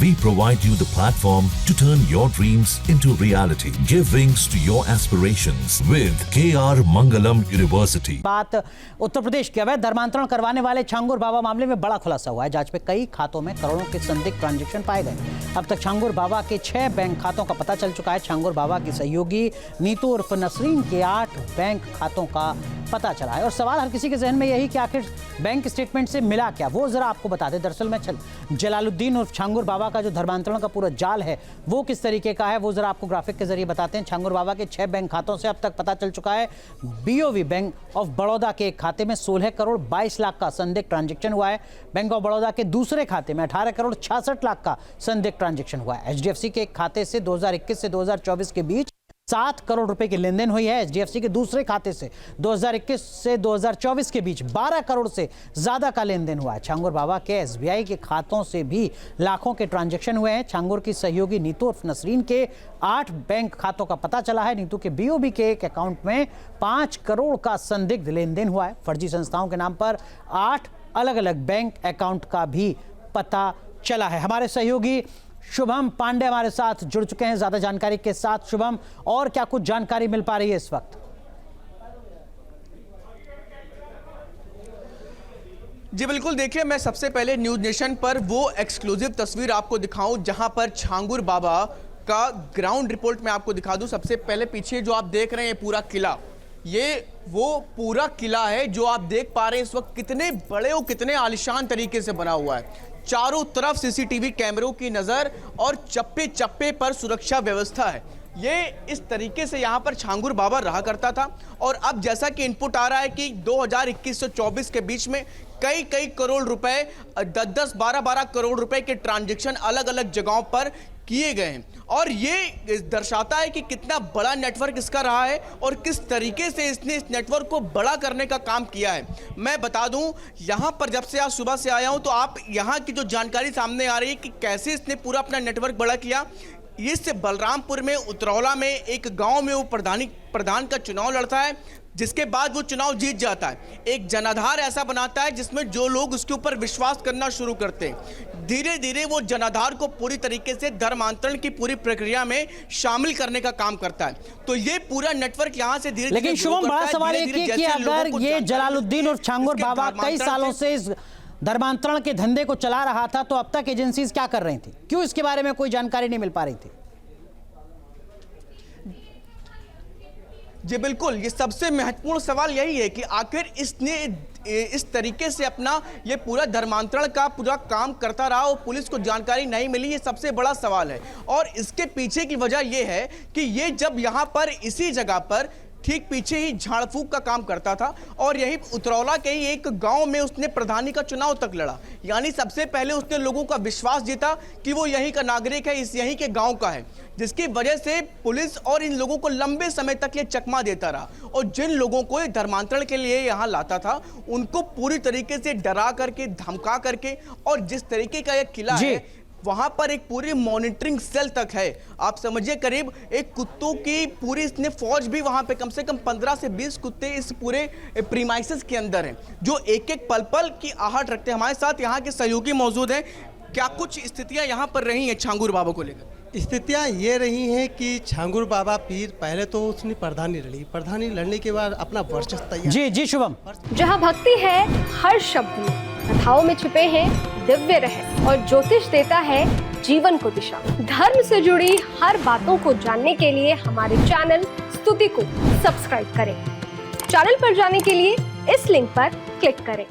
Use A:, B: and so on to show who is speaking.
A: We provide you the platform to turn your dreams into reality. Give wings to your aspirations with KR Mangalam University.
B: बात उत्तर प्रदेश के अवैध धर्मांतरण करवाने वाले छांगुर बाबा मामले में बड़ा खुलासा हुआ है। जांच में कई खातों में करोड़ों के संदिग्ध ट्रांजैक्शन पाए गए। अब तक छांगुर बाबा के 6 बैंक खातों का पता चल चुका है। छांगुर बाबा की सहयोगी नीतू उर्फ नसरीन के 8 बैंक खातों का पता चला है। और सवाल हर किसी के जहन में यही कि आखिर बैंक स्टेटमेंट से मिला क्या, वो जरा आपको बता दें। दरअसल में जलालुद्दीन उर्फ छांगुर बाबा का जो धर्मांतरण का पूरा जाल है वो किस तरीके का है, वो जरा आपको ग्राफिक के जरिए बताते हैं। छांगुर बाबा के 6 बैंक खातों से अब तक पता चल चुका है बीओबी बैंक ऑफ बड़ौदा के एक खाते में 16 करोड़ 22 लाख का संदिग्ध ट्रांजैक्शन हुआ है। बैंक ऑफ बड़ौदा के दूसरे खाते में 18 करोड़ 66 लाख का संदिग्ध ट्रांजैक्शन हुआ है। एचडीएफसी के एक खाते से 2021 से 2024 के बीच 7 करोड़ रुपए की लेनदेन हुई है। एचडीएफसी के दूसरे खाते से 2021 से 2024 के बीच 12 करोड़ से ज्यादा का लेनदेन हुआ है। छांगुर बाबा के एसबीआई के खातों से भी लाखों के ट्रांजैक्शन हुए हैं। छांगुर की सहयोगी नीतू उर्फ नसरीन के 8 बैंक खातों का पता चला है। नीतू के बीओबी के एक अकाउंट में 5 करोड़ का संदिग्ध लेनदेन हुआ है। फर्जी संस्थाओं के नाम पर 8 अलग अलग बैंक अकाउंट का भी पता चला है। हमारे सहयोगी शुभम पांडे हमारे साथ जुड़ चुके हैं ज्यादा जानकारी के साथ। शुभम, और क्या कुछ जानकारी मिल पा रही है इस वक्त?
C: जी बिल्कुल, देखिए मैं सबसे पहले न्यूज नेशन पर वो एक्सक्लूसिव तस्वीर आपको दिखाऊं जहां पर छांगुर बाबा का ग्राउंड रिपोर्ट में आपको दिखा दूं। सबसे पहले पीछे जो आप देख रहे हैं पूरा किला, ये वो पूरा किला है जो आप देख पा रहे हैं इस वक्त कितने बड़े और कितने आलिशान तरीके से बना हुआ है। चारों तरफ सीसीटीवी कैमरों की नजर और चप्पे चप्पे पर सुरक्षा व्यवस्था है। ये इस तरीके से यहाँ पर छांगुर बाबा रहा करता था। और अब जैसा कि इनपुट आ रहा है कि 2021 से 24 के बीच में कई करोड़ रुपए, 10-10, 12-12 करोड़ रुपए के ट्रांजैक्शन अलग अलग जगहों पर किए गए हैं। और ये दर्शाता है कि कितना बड़ा नेटवर्क इसका रहा है और किस तरीके से इसने इस नेटवर्क को बड़ा करने का काम किया है। मैं बता दूं, यहां पर जब से आज सुबह से आया हूं तो आप यहां की जो जानकारी सामने आ रही है कि कैसे इसने पूरा अपना नेटवर्क बड़ा किया। इस बलरामपुर में उतरौला में एक गांव में वो प्रधान का चुनाव लड़ता है, जिसके बाद वो चुनाव जीत जाता है। एक जनाधार ऐसा बनाता है जिसमें जो लोग उसके ऊपर विश्वास करना शुरू करते हैं, धीरे धीरे वो जनाधार को पूरी तरीके से धर्मांतरण की पूरी प्रक्रिया में शामिल करने का काम करता है। तो ये पूरा नेटवर्क यहाँ से धीरे,
B: लेकिन शुभम, बड़ा सवाल है कि अगर ये जलालुद्दीन और छांगुर बाबा कई सालों से इस धर्मांतरण के धंधे को चला रहा था तो अब तक एजेंसीज क्या कर रही थी? क्यों इसके बारे में कोई जानकारी नहीं मिल पा रही थी?
C: जी बिल्कुल, ये सबसे महत्वपूर्ण सवाल यही है कि आखिर इसने इस तरीके से अपना ये पूरा धर्मांतरण का पूरा काम करता रहा और पुलिस को जानकारी नहीं मिली। ये सबसे बड़ा सवाल है। और इसके पीछे की वजह यह है कि ये जब यहाँ पर इसी जगह पर ठीक पीछे ही झाड़ फूक का काम करता था और यही उतरौला के ही एक गांव में उसने प्रधानी का चुनाव तक लड़ा। यानी सबसे पहले उसने लोगों का विश्वास जीता कि वो यहीं का नागरिक है, इस यहीं के गांव का है, जिसकी वजह से पुलिस और इन लोगों को लंबे समय तक ये चकमा देता रहा। और जिन लोगों को धर्मांतरण के लिए यहाँ लाता था उनको पूरी तरीके से डरा करके, धमका करके, और जिस तरीके का ये किला है वहां पर एक पूरी मॉनिटरिंग सेल तक है। आप समझिए करीब एक कुत्तों की पूरी इसने फौज भी वहां पे कम से कम 15 से 20 कुत्ते इस पूरे प्रीमाइसेस के अंदर हैं जो एक एक पल की आहट रखते हैं। हमारे साथ यहाँ के सहयोगी मौजूद हैं। क्या कुछ स्थितियां यहाँ पर रही हैं छांगुर बाबा को लेकर?
D: स्थितियाँ ये रही हैं कि छांगुर बाबा पीर पहले तो उसने प्रधानी लड़ने के बाद अपना वर्चस्व तैयार।
B: जी शुभम,
E: जहाँ भक्ति है हर शब्द में, कथाओं में छिपे हैं दिव्य रहस्य और ज्योतिष देता है जीवन को दिशा। धर्म से जुड़ी हर बातों को जानने के लिए हमारे चैनल स्तुति को सब्सक्राइब करें। चैनल पर जाने के लिए इस लिंक पर क्लिक करें।